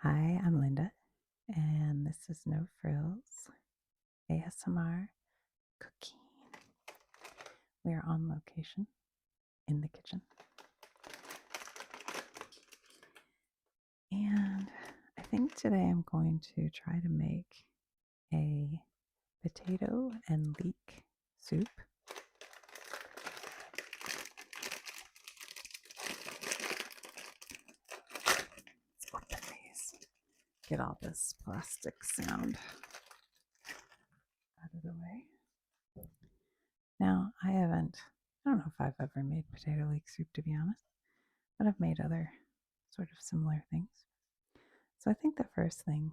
Hi, I'm Linda, and this is No Frills ASMR Cooking. We are on location in the kitchen, and I think today I'm going to try to make a potato and leek soup. Let's open these, get all this plastic sound out of the way. Now, I don't know if I've ever made potato leek soup, to be honest, but I've made other sort of similar things. So I think the first thing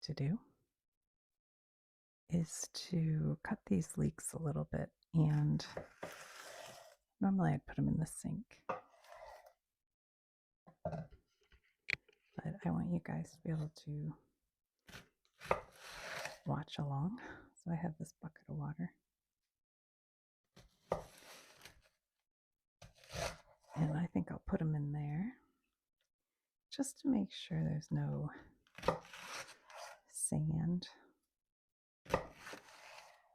to do is to cut these leeks a little bit, and normally I'd put them in the sink, but I want you guys to be able to watch along. So I have this bucket of water, and I think I'll put them in there just to make sure there's no sand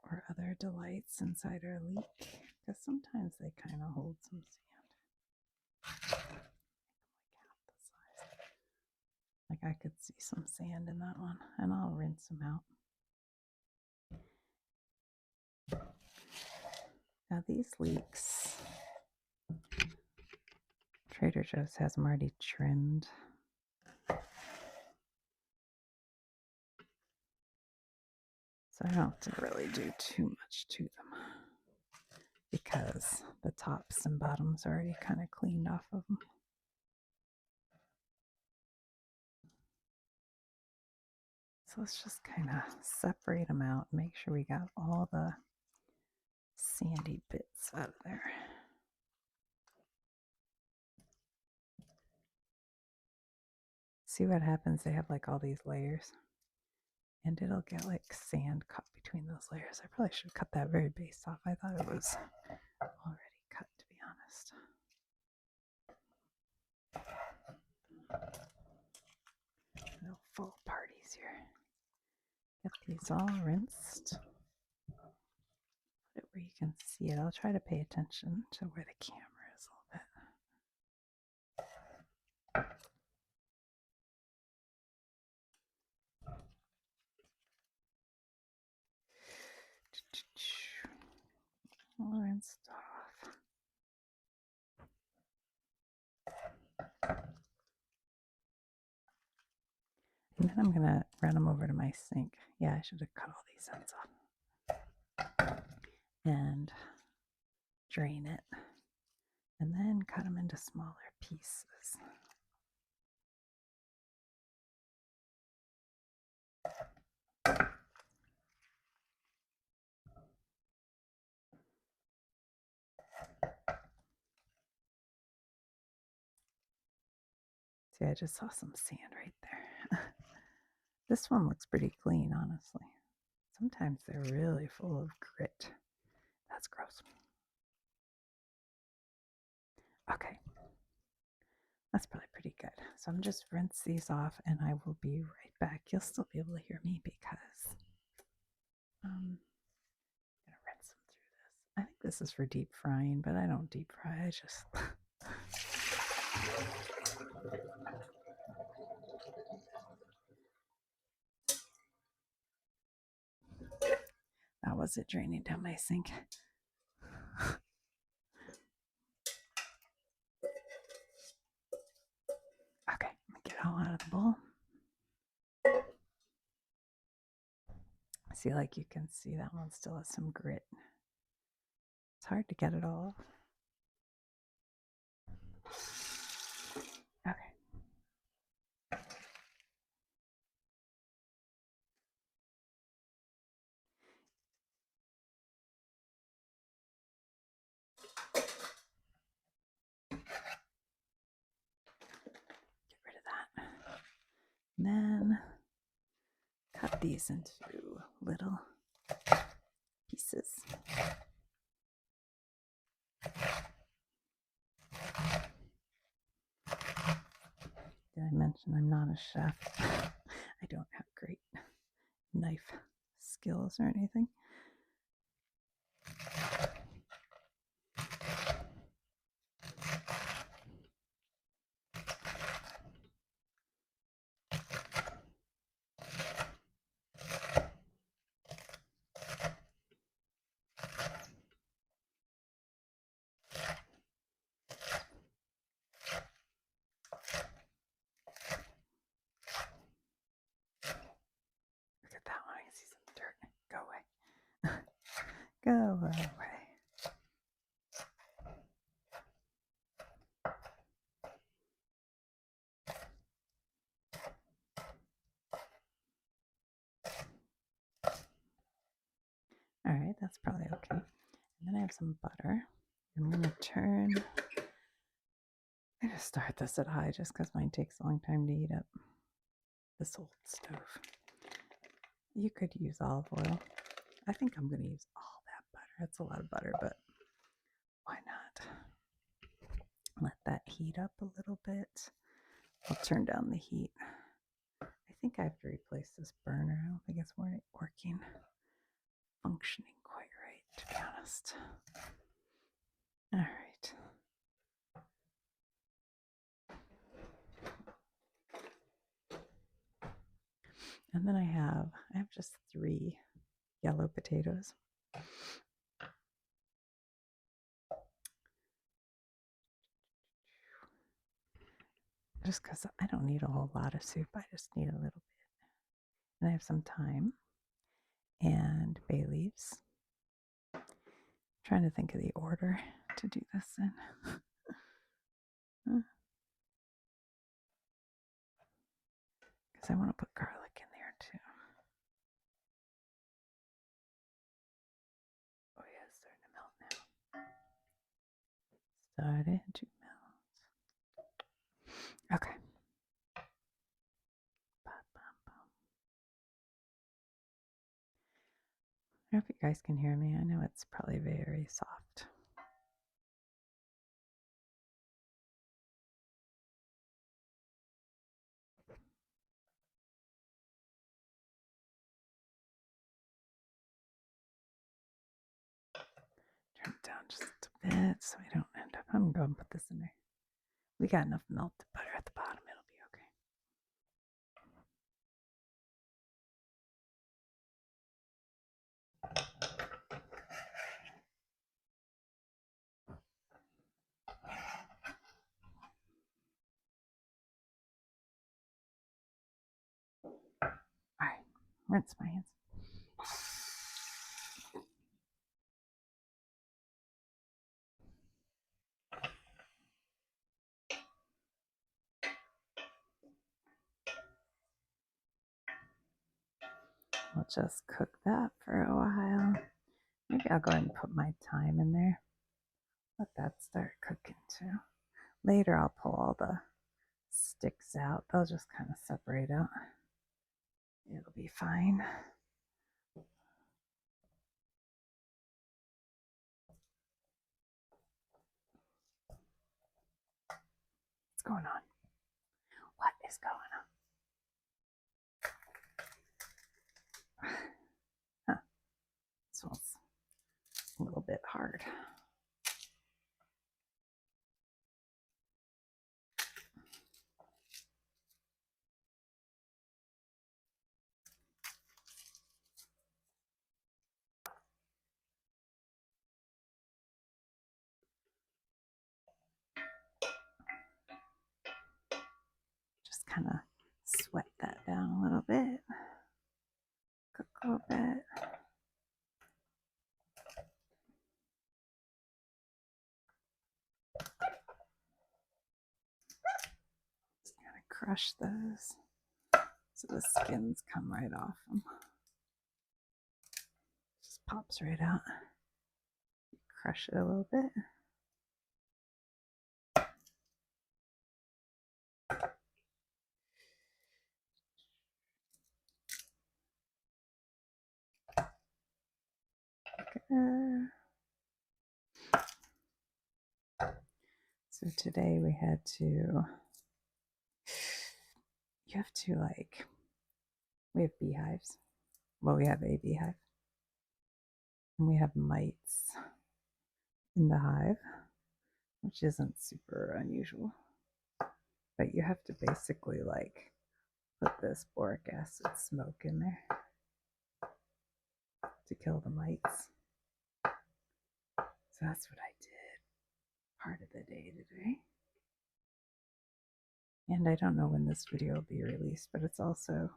or other delights inside our leek, because sometimes they kind of hold some sand. Like I could see some sand in that one, and I'll rinse them out. Now these leeks, Trader Joe's has them already trimmed. So I don't have to really do too much to them because the tops and bottoms are already kind of cleaned off of them. So let's just kind of separate them out, make sure we got all the sandy bits out of there. See what happens? They have like all these layers, and it'll get like sand caught between those layers. I probably should cut that very base off. I thought it was already cut, to be honest. No fall parties here. Get these all rinsed. Put it where you can see it. I'll try to pay attention to where the camera is a little bit. All rinsed off. And then I'm going to run them over to my sink. Yeah, I should have cut all these ends off. And drain it. And then cut them into smaller pieces. See, I just saw some sand right there. This one looks pretty clean, honestly. Sometimes they're really full of grit. That's gross. Okay. That's probably pretty good. So I'm just rinse these off and I will be right back. You'll still be able to hear me because I'm going to rinse them through this. I think this is for deep frying, but I don't deep fry. I just... That was it draining down my sink. Okay, let me get it all out of the bowl. See, like you can see that one still has some grit. It's hard to get it all off. Okay. Get rid of that. And then cut these into little pieces. Did I I mentioned I'm not a chef. I don't have great knife skills or anything. Look at that one. I can see some dirt. Go away. Go away. All right, that's probably okay. And then I have some butter. I'm going to turn. I'm going to start this at high just because mine takes a long time to heat up. This old stove. You could use olive oil. I think I'm going to use all that butter. It's a lot of butter, but why not? Let that heat up a little bit. I'll turn down the heat. I think I have to replace this burner. I don't think it's working, functioning quite right, to be honest. All right. And then I have just 3 yellow potatoes. Just because I don't need a whole lot of soup, I just need a little bit. And I have some thyme and bay leaves. I'm trying to think of the order to do this in. Because I want to put garlic in there too. Oh yeah, it's starting to melt now. Starting to melt. Okay. I hope you guys can hear me. I know it's probably very soft. Turn it down just a bit so I don't end up. I'm going to put this in there. We got enough melted butter at the bottom. It'll be okay. All right, rinse my hands. We'll just cook that for a while. Maybe I'll go ahead and put my thyme in there. Let that start cooking too. Later I'll pull all the sticks out. They'll just kind of separate out. It'll be fine. What's going on? What is going on? Huh. This one's a little bit hard. Just kind of sweat that down a little bit. Cook a little bit. Just kind of crush those so the skins come right off them. Just pops right out. Crush it a little bit. So today we had to you have to like, we have beehives. Well, we have a beehive. And we have mites in the hive, which isn't super unusual. But you have to basically like put this boric acid smoke in there to kill the mites. So that's what I did part of the day today. And I don't know when this video will be released, but it's also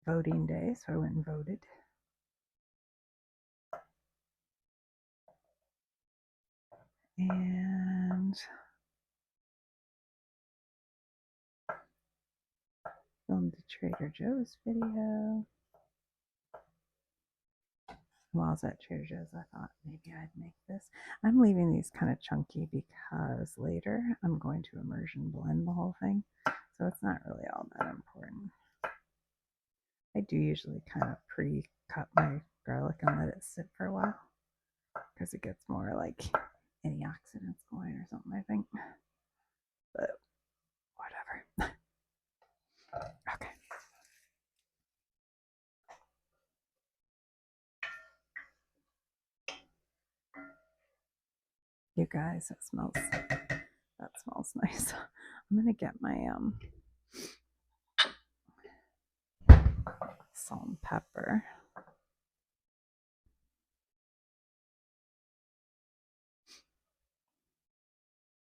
voting day, so I went and voted. And filmed a Trader Joe's video. While I was at Trader Joe's, I thought maybe I'd make this. I'm leaving these kind of chunky because later I'm going to immersion blend the whole thing. So it's not really all that important. I do usually kind of pre-cut my garlic and let it sit for a while because it gets more like antioxidants going or something, I think. But whatever. Okay. You guys, that smells nice. I'm gonna get my salt and pepper.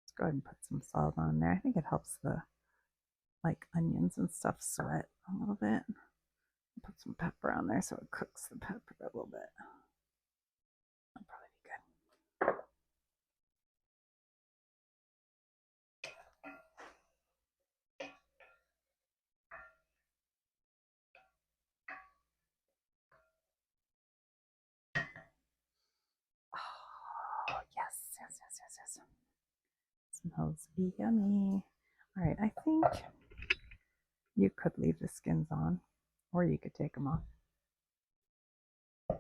Let's go ahead and put some salt on there. I think it helps the like onions and stuff sweat a little bit. Put some pepper on there so it cooks the pepper a little bit. That'll probably be good. Oh, yes. Smells yummy. All right, I think you could leave the skins on, or you could take them off.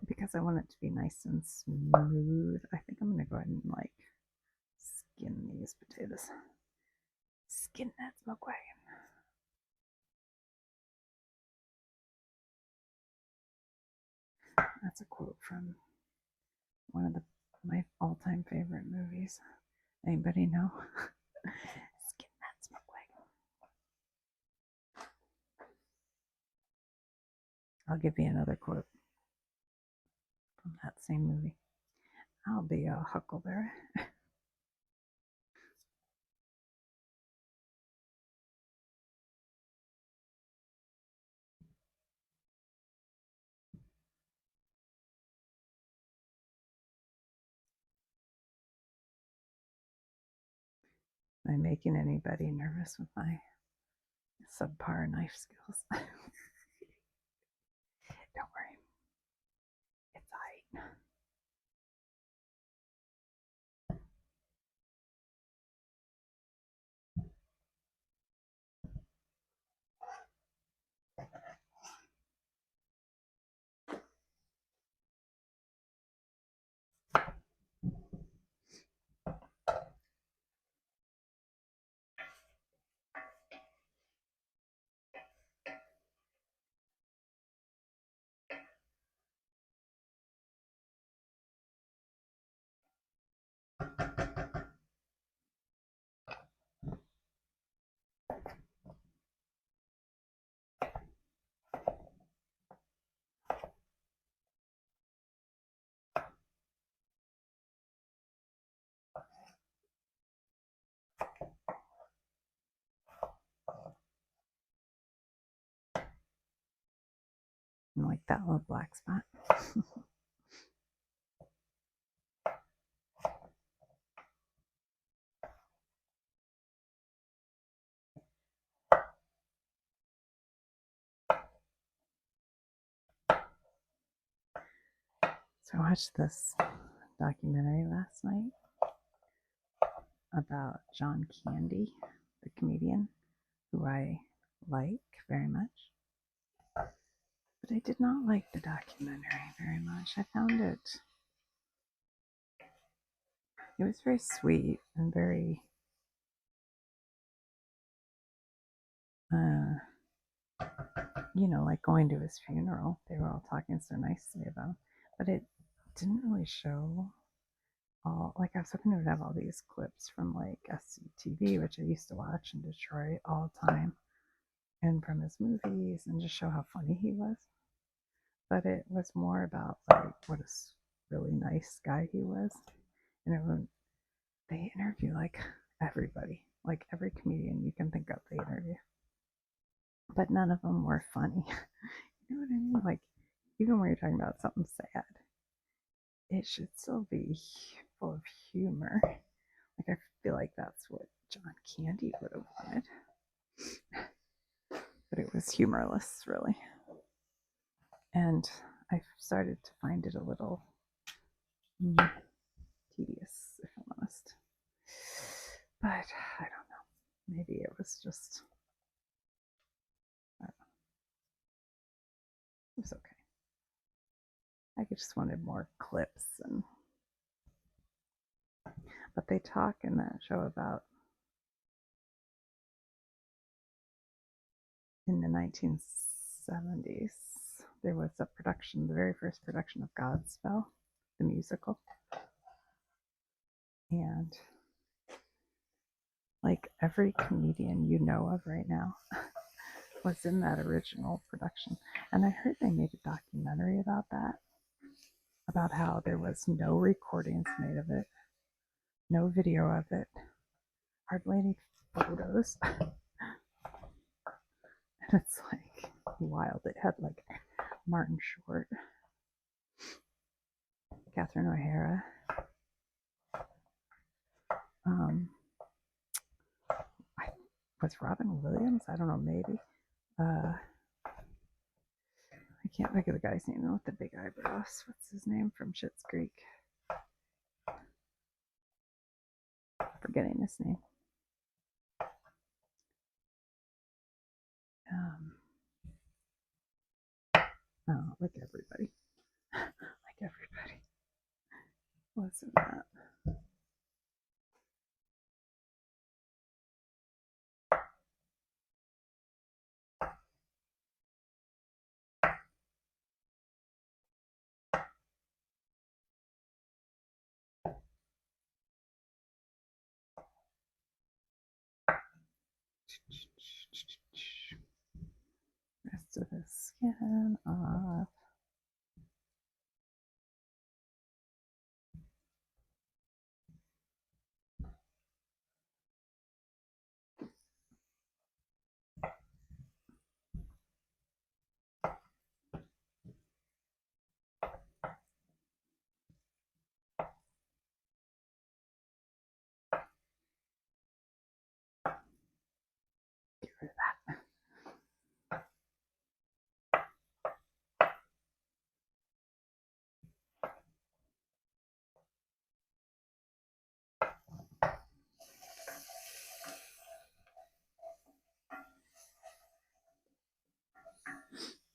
Because I want it to be nice and smooth, I think I'm going to go ahead and like skin these potatoes. Skin that smoke wagon. That's a quote from one of my all-time favorite movies. Anybody know? Skin that smoke wagon. I'll give you another quote from that same movie. I'll be a huckleberry. Am I making anybody nervous with my subpar knife skills? Don't worry. It's alright. Like that little black spot. So I watched this documentary last night about John Candy, the comedian, who I like very much. But I did not like the documentary very much. I found it was very sweet and very like going to his funeral. They were all talking so nicely about him, but it didn't really show all. Like I was hoping it would have all these clips from like SCTV, which I used to watch in Detroit all the time, and from his movies, and just show how funny he was. But it was more about like what a really nice guy he was, and everyone they interview like everybody, like every comedian you can think of, they interview, but none of them were funny. You know what I mean? Like, even when you're talking about something sad, it should still be full of humor. Like, I feel like that's what John Candy would have wanted. But it was humorless, really. And I started to find it a little tedious, if I'm honest. But I don't know. Maybe it was just, I don't know. It was okay. I just wanted more clips but they talk in that show about in the 1970s there was a production, the very first production of Godspell, the musical, and like every comedian you know of right now was in that original production. And I heard they made a documentary about that, about how there was no recordings made of it, no video of it, hardly any photos. And it's like wild. It had like Martin Short, Catherine O'Hara, was Robin Williams? I don't know, maybe. I can't think of the guy's name with the big eyebrows. What's his name from Schitt's Creek? Forgetting his name. Like everybody. Like everybody. Listen to that. Rest of the skin off. Get rid of that.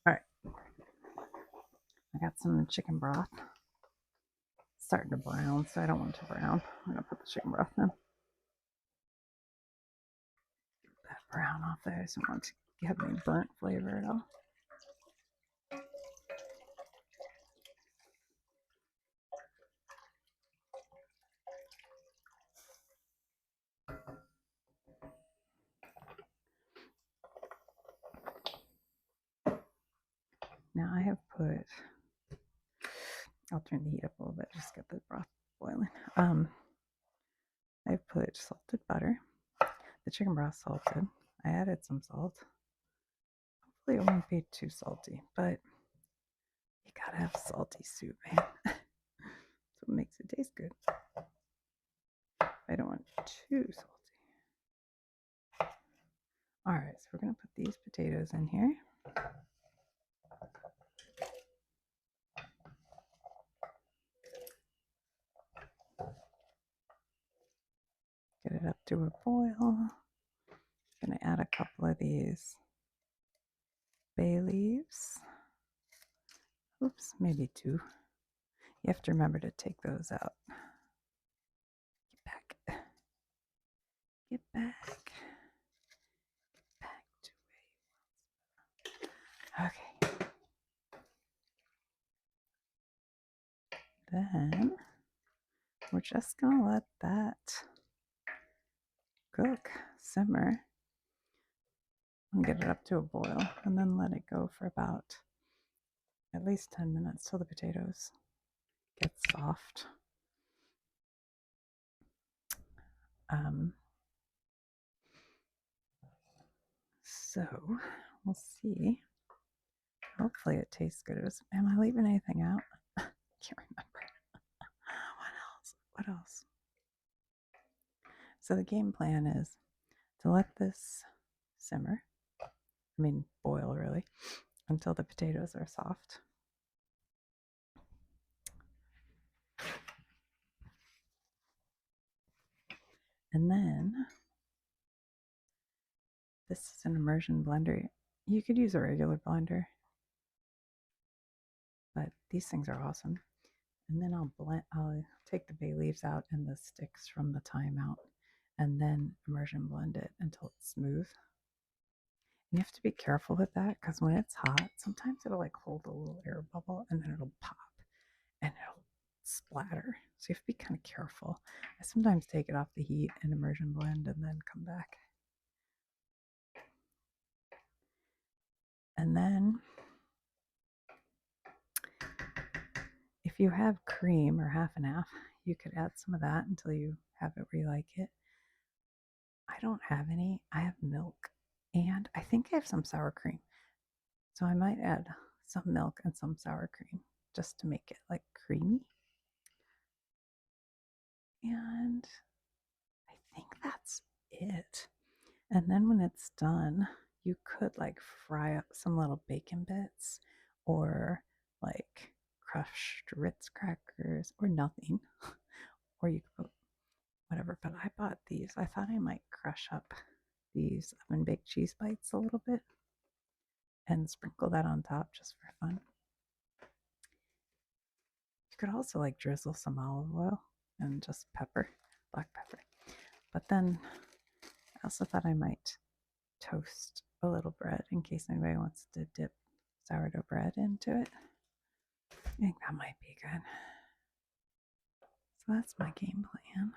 All right. I got some chicken broth. It's starting to brown, so I don't want it to brown. I'm going to put the chicken broth in. Get that brown off there. So I don't want to have any burnt flavor at all. Now I have put, I'll turn the heat up a little bit, just get the broth boiling. I've put salted butter. The chicken broth salted. I added some salt. Hopefully it won't be too salty, but you gotta have salty soup, man. That's what makes it taste good. I don't want too salty. All right, so we're gonna put these potatoes in here. Get it up to a boil. Gonna add a couple of these bay leaves. Oops, maybe two. You have to remember to take those out. Get back. Get back. Get back to then we're just going to let that cook, simmer, and get it up to a boil, and then let it go for about at least 10 minutes till the potatoes get soft. So we'll see. Hopefully it tastes good. Am I leaving anything out? Can't remember. What else? So the game plan is to let this simmer, boil really, until the potatoes are soft. And then this is an immersion blender. You could use a regular blender, but these things are awesome. And then I'll take the bay leaves out and the sticks from the thyme out, and then immersion blend it until it's smooth. You have to be careful with that because when it's hot, sometimes it'll like hold a little air bubble and then it'll pop and it'll splatter. So you have to be kind of careful. I sometimes take it off the heat and immersion blend and then come back. And then if you have cream or half and half, you could add some of that until you have it where you like it. I don't have any. I have milk and I think I have some sour cream. So I might add some milk and some sour cream just to make it like creamy. And I think that's it. And then when it's done, you could like fry up some little bacon bits or like crushed Ritz crackers or nothing. Or you could put whatever. But I bought these. I thought I might crush up these oven baked cheese bites a little bit and sprinkle that on top just for fun. You could also like drizzle some olive oil and just pepper, black pepper. But then I also thought I might toast a little bread in case anybody wants to dip sourdough bread into it. I think that might be good. So that's my game plan.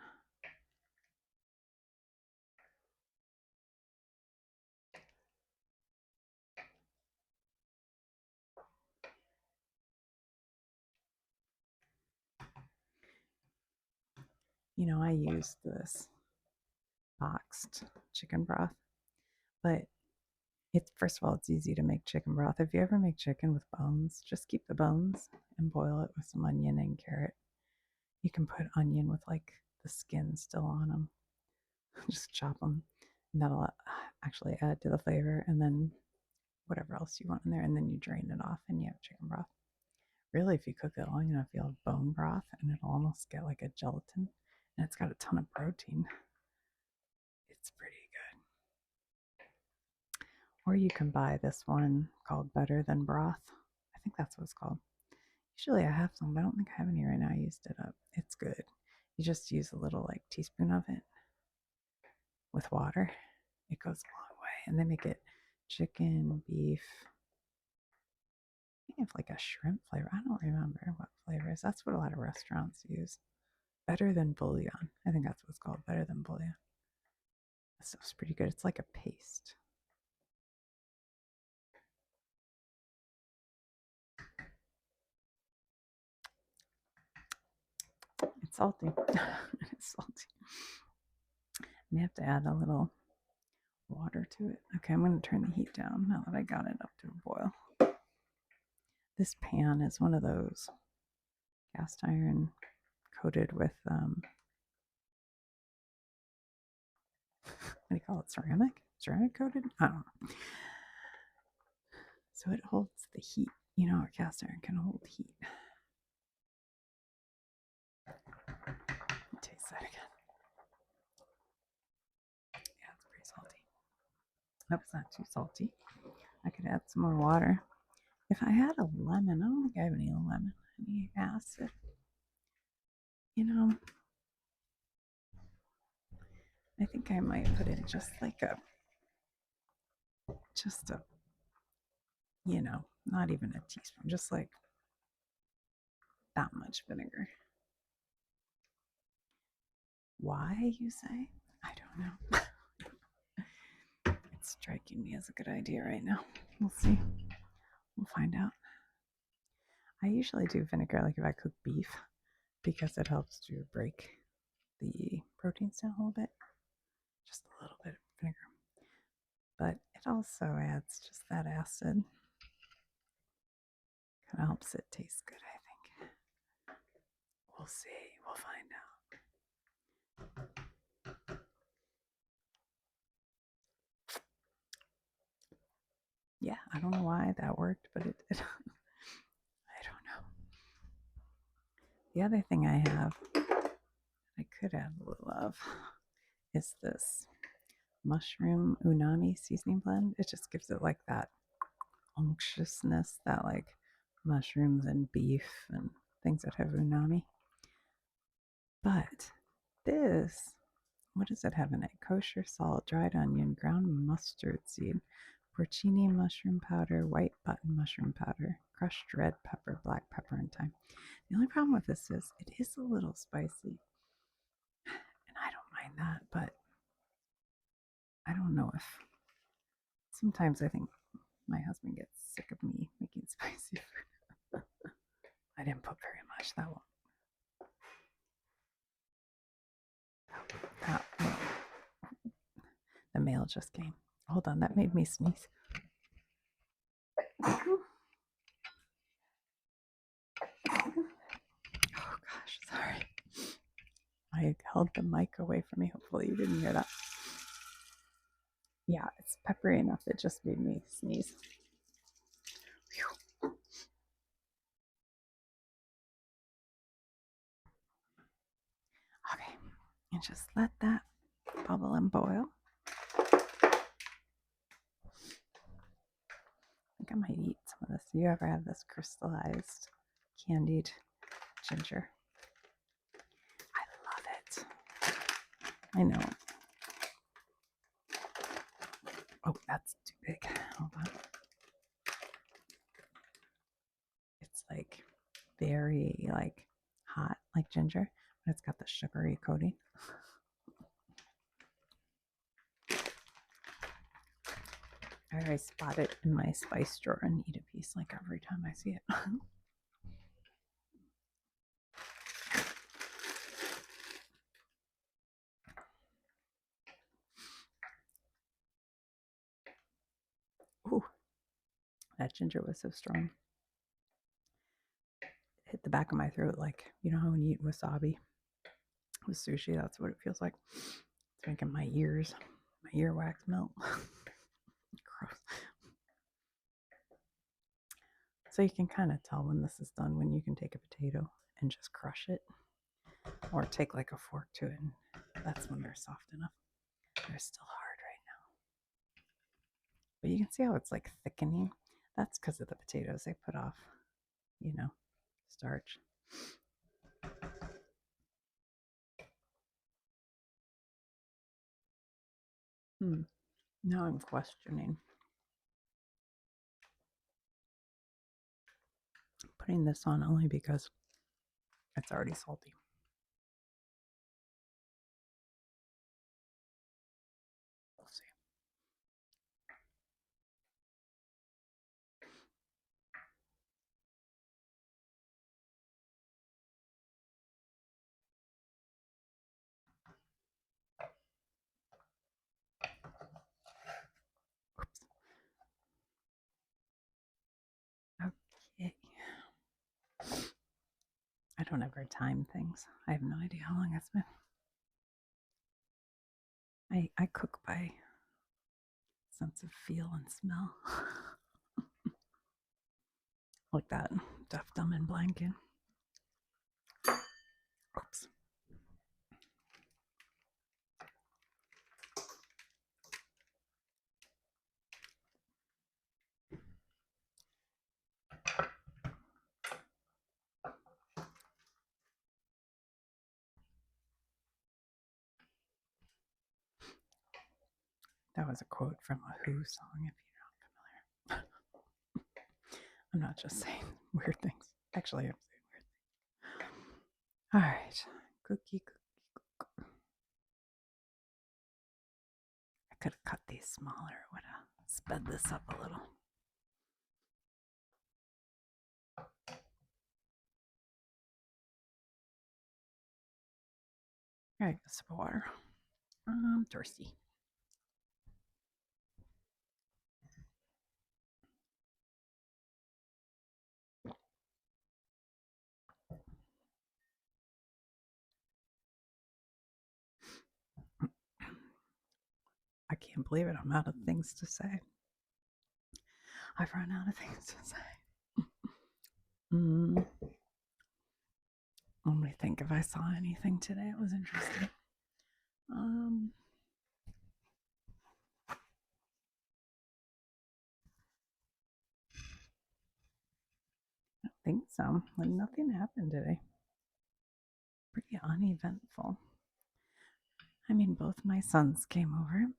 You know, I use this boxed chicken broth, but it's first of all, it's easy to make chicken broth. If you ever make chicken with bones, just keep the bones and boil it with some onion and carrot. You can put onion with like the skin still on them. Just chop them. And that'll actually add to the flavor. And then whatever else you want in there. And then you drain it off and you have chicken broth. Really, if you cook it long enough, you'll have bone broth and it'll almost get like a gelatin. And it's got a ton of protein. It's pretty good. Or you can buy this one called Better Than Broth. I think that's what it's called. Usually I have some, but I don't think I have any right now. I used it up. It's good. You just use a little like teaspoon of it with water. It goes a long way. And they make it chicken, beef. I think it's like a shrimp flavor. I don't remember what flavors. That's what a lot of restaurants use. Better Than Bouillon. I think that's what it's called. Better Than Bouillon. That stuff's pretty good. It's like a paste. It's salty. It's salty. I may have to add a little water to it. Okay, I'm going to turn the heat down now that I got it up to a boil. This pan is one of those cast iron coated with, what do you call it, ceramic? Ceramic coated? I don't know. So it holds the heat. You know, a cast iron can hold heat. Taste that again. Yeah, it's pretty salty. Hope it's not too salty. I could add some more water. If I had a lemon, I don't think I have any lemon, any acid. You know, I think I might put in just a, not even a teaspoon, just like that much vinegar. Why, you say? I don't know. It's striking me as a good idea right now. We'll see. We'll find out. I usually do vinegar like if I cook beef because it helps to break the proteins down a little bit. Just a little bit of vinegar. But it also adds just that acid. Kind of helps it taste good, I think. We'll see. We'll find out. Yeah, I don't know why that worked, but it did. I don't know. The other thing I have, I could add a little of, is this mushroom unami seasoning blend. It just gives it like that unctuousness that like mushrooms and beef and things that have unami. But this, what does it have in it? Kosher salt, dried onion, ground mustard seed, porcini mushroom powder, white button mushroom powder, crushed red pepper, black pepper, and thyme. The only problem with this is it is a little spicy. And I don't mind that, but I don't know if sometimes I think my husband gets sick of me making spicy food. I didn't put very much. That won't. The mail just came. Hold on, that made me sneeze. Oh gosh, sorry. I held the mic away from me. Hopefully you didn't hear that. Yeah, it's peppery enough. It just made me sneeze. Whew. Okay, and just let that bubble and boil. I think I might eat some of this. You ever have this crystallized candied ginger? I love it. I know. Oh, that's too big. Hold on. It's like very like hot, like ginger, but it's got the sugary coating. I always spot it in my spice drawer and eat a piece like every time I see it. Ooh, that ginger was so strong. It hit the back of my throat like, you know how when you eat wasabi with sushi, that's what it feels like. It's making my earwax melt. Gross. So you can kind of tell when this is done when you can take a potato and just crush it, or take like a fork to it, and that's when they're soft enough. They're still hard right now, but you can see how it's like thickening. That's because of the potatoes. They put off, starch. Now I'm questioning putting this on only because it's already salty. We'll see. Oops. Okay. I don't ever time things. I have no idea how long it's been. I cook by sense of feel and smell. Like that deaf, dumb, and blanket. Oops. That was a quote from a Who song, if you're not familiar. I'm not just saying weird things. Actually, I'm saying weird things. All right. Cookie. I could have cut these smaller. Would have sped this up a little. All right, a sip of water. I'm thirsty. I can't believe it. I'm out of things to say. I've run out of things to say. Let me think if I saw anything today. It was interesting. I think so. Nothing happened today. Pretty uneventful. I mean, both my sons came over.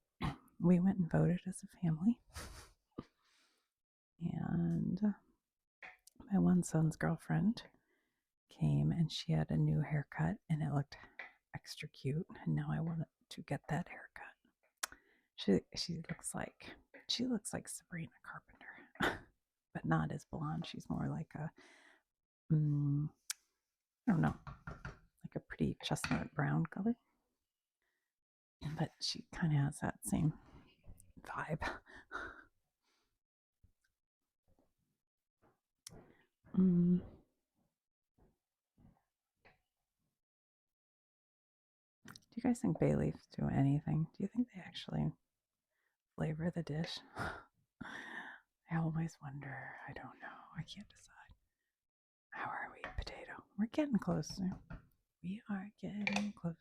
We went and voted as a family. And my one son's girlfriend came and she had a new haircut and it looked extra cute. And now I wanted to get that haircut. She looks like Sabrina Carpenter, but not as blonde. She's more like a I don't know, like a pretty chestnut brown color. But she kind of has that same vibe. Do you guys think bay leaves do anything? Do you think they actually flavor the dish? I always wonder. I don't know. I can't decide. How are we, potato? We're getting closer. We are getting closer.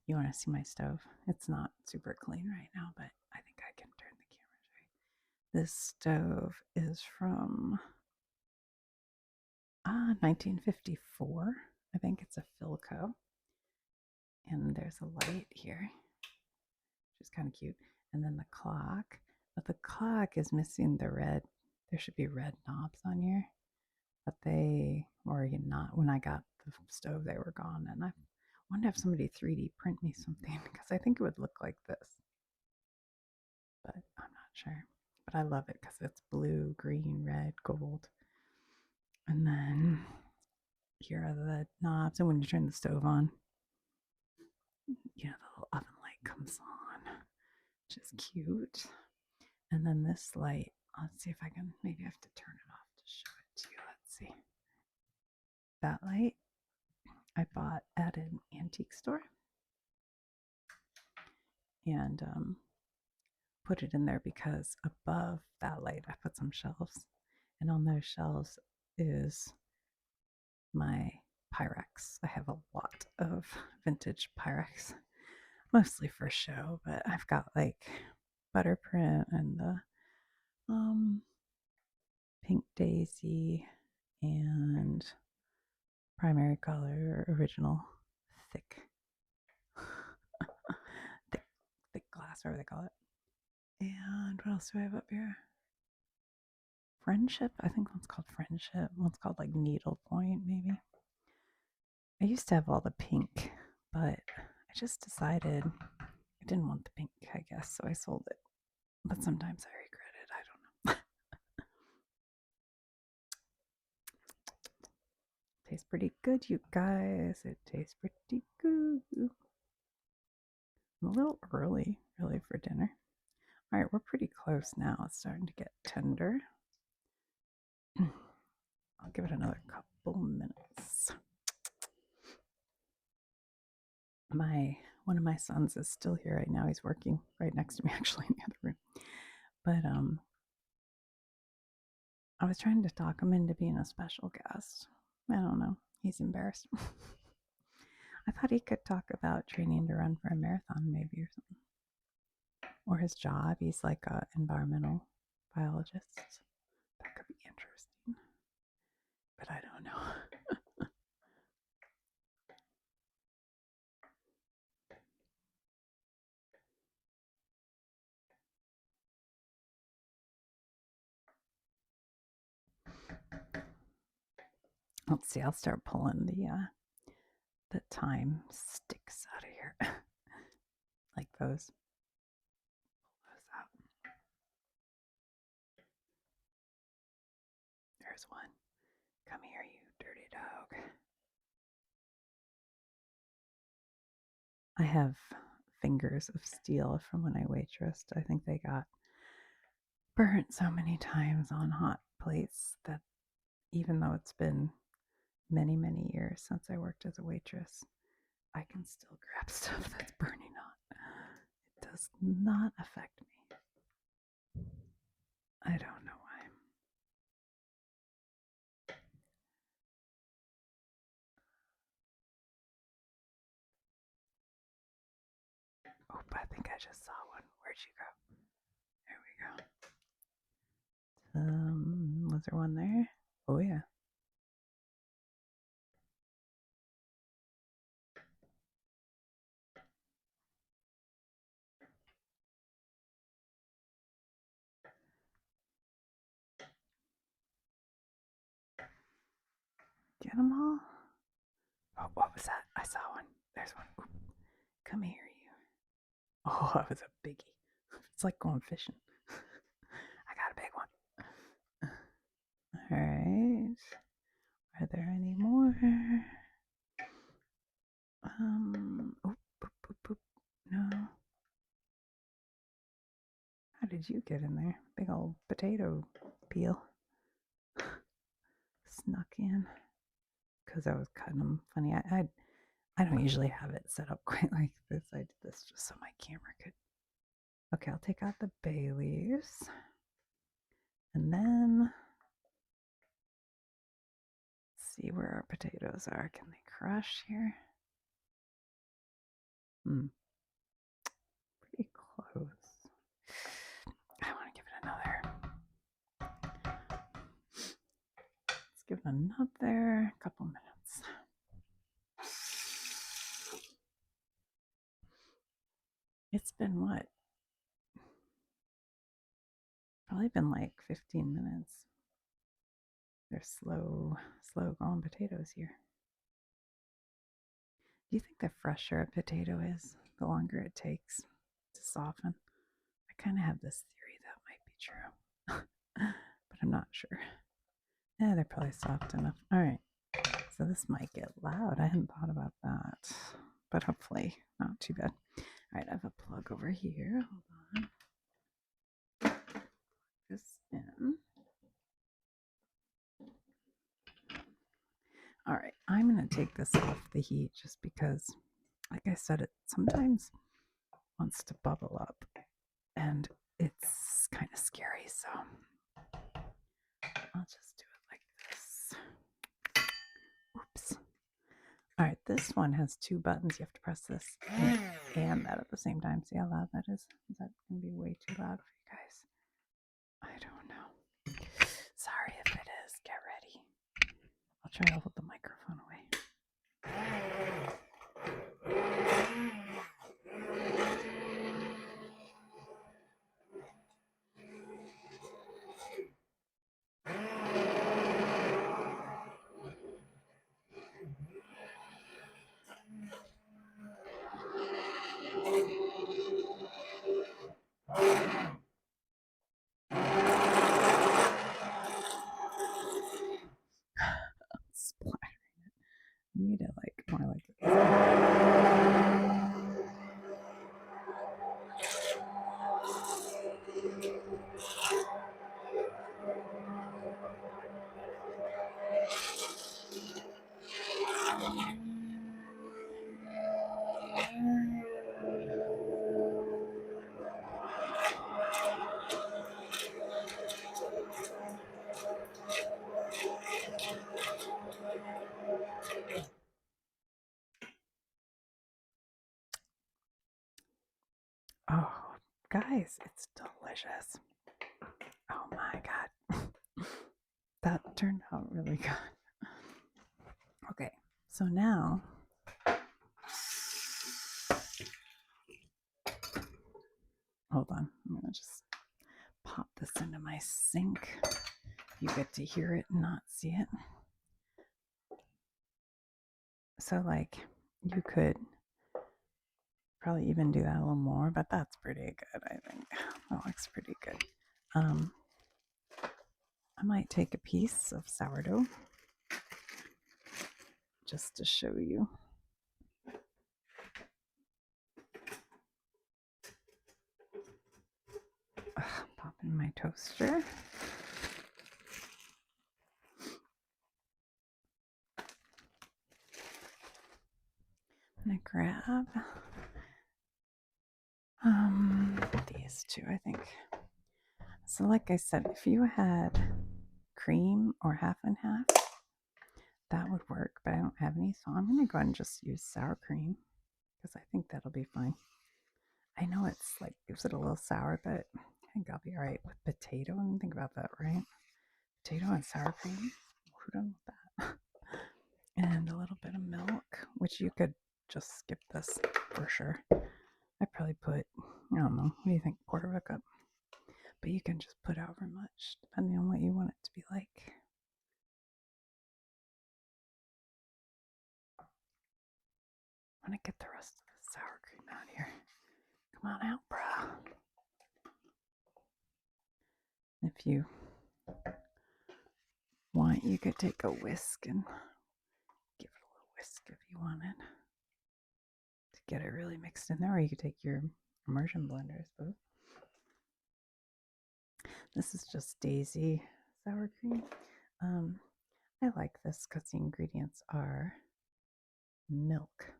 You want to see my stove? It's not super clean right now, but I think I can turn the camera to you. This stove is from 1954. I think it's a Philco. And there's a light here, which is kind of cute. And then the clock, but the clock is missing the red. There should be red knobs on here, but they were not. When I got the stove, they were gone. And I wonder if somebody 3D print me something because I think it would look like this, but I'm not sure. But I love it because it's blue, green, red, gold. And then here are the knobs. And when you turn the stove on, the little oven light comes on, which is cute. And then this light, let's see if I can, maybe I have to turn it off to show it to you. Let's see. That light I bought at an antique store and put it in there because above that light I put some shelves, and on those shelves is my Pyrex. I have a lot of vintage Pyrex, mostly for show, but I've got like Butterprint and the Pink Daisy and Primary Color Original thick thick glass, whatever they call it. And what else do I have up here? Friendship. I think one's called Friendship. One's called like Needlepoint, maybe. I used to have all the pink, but I just decided I didn't want the pink, I guess, so I sold it. But sometimes I regret it. I don't know. Tastes pretty good, you guys. It tastes pretty good. I'm a little early, really, for dinner. All right, we're pretty close now. It's starting to get tender. I'll give it another couple minutes. One of my sons is still here right now. He's working right next to me, actually, in the other room. But I was trying to talk him into being a special guest. I don't know. He's embarrassed. I thought he could talk about training to run for a marathon, maybe, or something. Or his job. He's like an environmental biologist. That could be interesting. But I don't know. Let's see, I'll start pulling the thyme sticks out of here. Like those. Pull those out. There's one. Come here, you dirty dog. I have fingers of steel from when I waitressed. I think they got burnt so many times on hot plates that even though it's been many, many years since I worked as a waitress, I can still grab stuff that's burning hot. It does not affect me. I don't know why. Oh, I think I just saw one. Where'd you go? There we go. Was there one there? Oh, yeah. Get them all? Oh, what was that? I saw one. There's one. Oop. Come here, you. Oh, that was a biggie. It's like going fishing. I got a big one. All right. Are there any more? Oh, boop, boop, boop. No. How did you get in there? Big old potato peel. Snuck in. Because I was cutting them funny. I don't usually have it set up quite like this. I did this just so my camera could. Okay, I'll take out the bay leaves. And then see where our potatoes are. Can they crush here? Pretty close. I want to give it another. Let's give it another couple minutes. It's been what? Probably been like 15 minutes. They're slow going potatoes here. Do you think the fresher a potato is, the longer it takes to soften? I kind of have this theory that might be true, but I'm not sure. Yeah, they're probably soft enough. All right, so this might get loud. I hadn't thought about that, but hopefully not too bad. All right, I have a plug over here. Hold on. Plug this in. All right, I'm going to take this off the heat just because, like I said, it sometimes wants to bubble up and it's kind of scary. So I'll just do it like this. Oops. All right, this one has two buttons. You have to press this and that at the same time. See how loud that is? Is that going to be way too loud for you guys? I don't know. Sorry if it is. Get ready. I'll try to hold the microphone away. Splattering it. You need it like more like this. Oh, guys, it's delicious. Oh my God. That turned out really good. Okay, so now hold on. I'm going to just pop this into my sink. You get to hear it and not see it. So like you could probably even do that a little more, but that's pretty good, I think. That looks pretty good. I might take a piece of sourdough just to show you. Pop in my toaster. I'm gonna grab these two, I think. So like I said, if you had cream or half and half, that would work, but I don't have any, so I'm gonna go ahead and just use sour cream because I think that'll be fine. I know it's like gives it a little sour, but I think I'll be all right with potato. And think about that, right? Potato and sour cream. Who done with that? And a little bit of milk, which you could just skip this for sure. I probably put, I don't know, what do you think? Quarter of a cup. But you can just put however much, depending on what you want it to be like. I'm gonna get the rest of the sour cream out here. Come on out, bro. If you want, you could take a whisk and give it a little whisk if you wanted to get it really mixed in there, or you could take your immersion blender, I suppose. This is just Daisy sour cream. I like this because the ingredients are milk.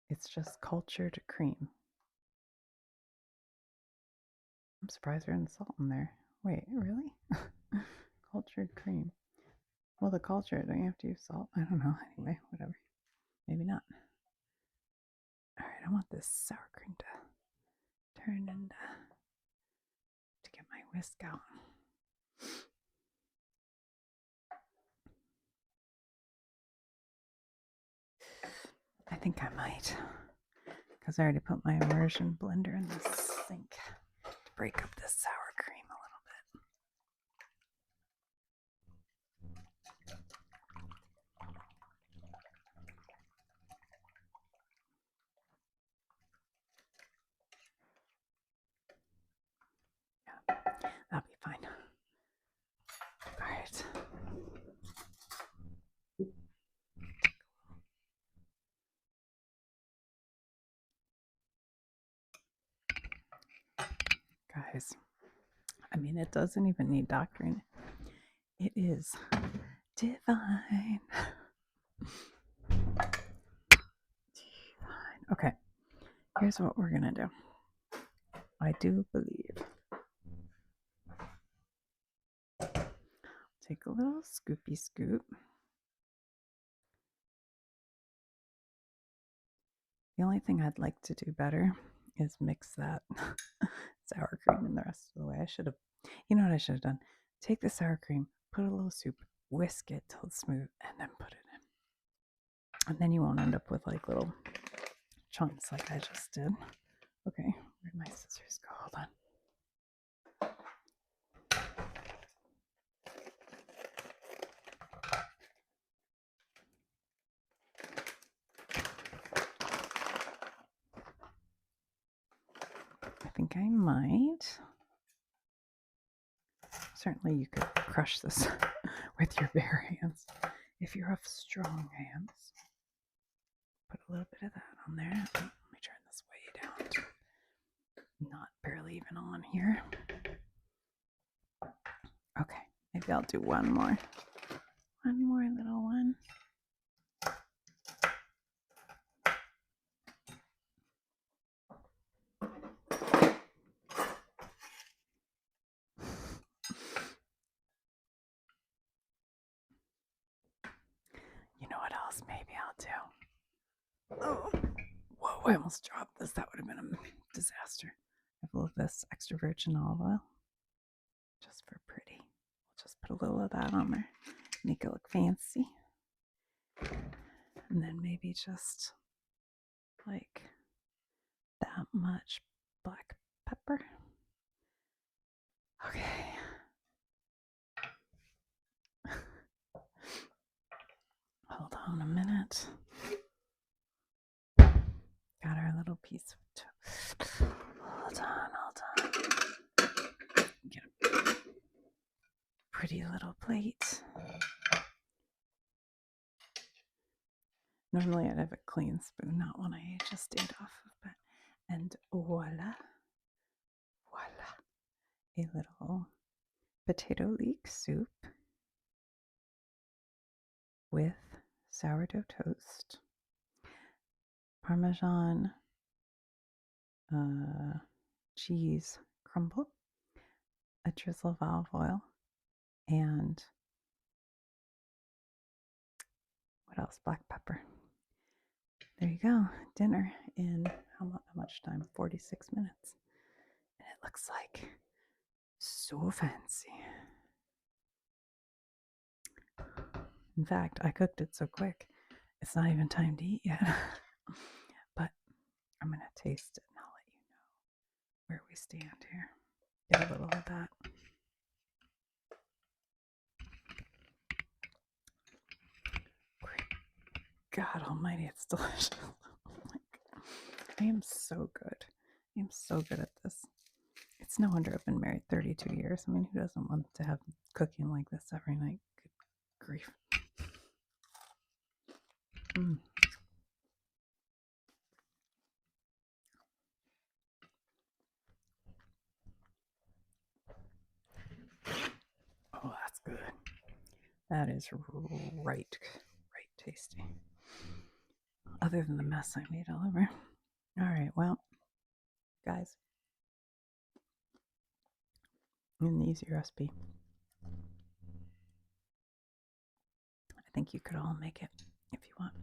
It's just cultured cream. I'm surprised there isn't salt in there. Wait, really? Cultured cream. Well, the culture, don't you have to use salt? I don't know. Anyway, whatever. Maybe not. All right, I want this sour cream to turn into, to get my whisk out. I think I might, because I already put my immersion blender in the sink to break up this sour cream a little bit. Yeah, that'll be fine. All right. Guys, I mean, it doesn't even need doctoring. It is divine. Divine. Okay, here's what we're gonna do. I do believe. Take a little scoopy scoop. The only thing I'd like to do better is mix that sour cream in the rest of the way. I should have, you know what I should have done? Take the sour cream, put a little soup, whisk it till it's smooth, and then put it in. And then you won't end up with like little chunks like I just did. Okay, where'd my scissors go? Hold on. I think I might. Certainly you could crush this with your bare hands if you have strong hands. Put a little bit of that on there. Let me turn this way down. Not barely even on here. Okay, maybe I'll do one more. One more little one. You know what else maybe I'll do? Oh, whoa, I almost dropped this. That would have been a disaster. I have a little of this extra virgin olive oil. Just for pretty. We'll just put a little of that on there. Make it look fancy. And then maybe just like that much black pepper. Okay. Hold on a minute. Got our little piece of toast. Hold on. Get a pretty little plate. Normally I'd have a clean spoon, not one I just ate off of, but and voila, a little potato leek soup with sourdough toast, Parmesan cheese crumble, a drizzle of olive oil, and what else? Black pepper. There you go. Dinner in how much time? 46 minutes. And it looks like so fancy. In fact, I cooked it so quick, it's not even time to eat yet. But I'm going to taste it and I'll let you know where we stand here. Get a little of that. God almighty, it's delicious. Oh my God. I am so good. I am so good at this. It's no wonder I've been married 32 years. I mean, who doesn't want to have cooking like this every night? Good grief. Oh, that's good. That is right tasty. Other than the mess I made all over. All right, well, guys, an easy recipe. I think you could all make it if you want.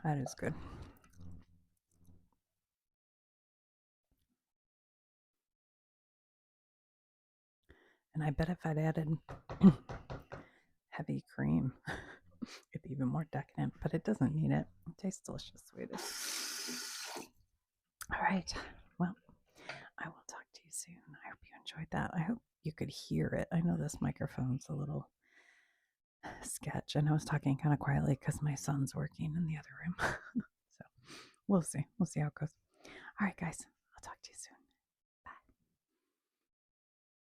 That is good. And I bet if I'd added heavy cream, it'd be even more decadent, but it doesn't need it. It tastes delicious the way it is. All right. Well, I will talk to you soon. I hope you enjoyed that. I hope you could hear it. I know this microphone's a little sketch, and I was talking kind of quietly because my son's working in the other room. So we'll see. We'll see how it goes. All right, guys. I'll talk to you soon.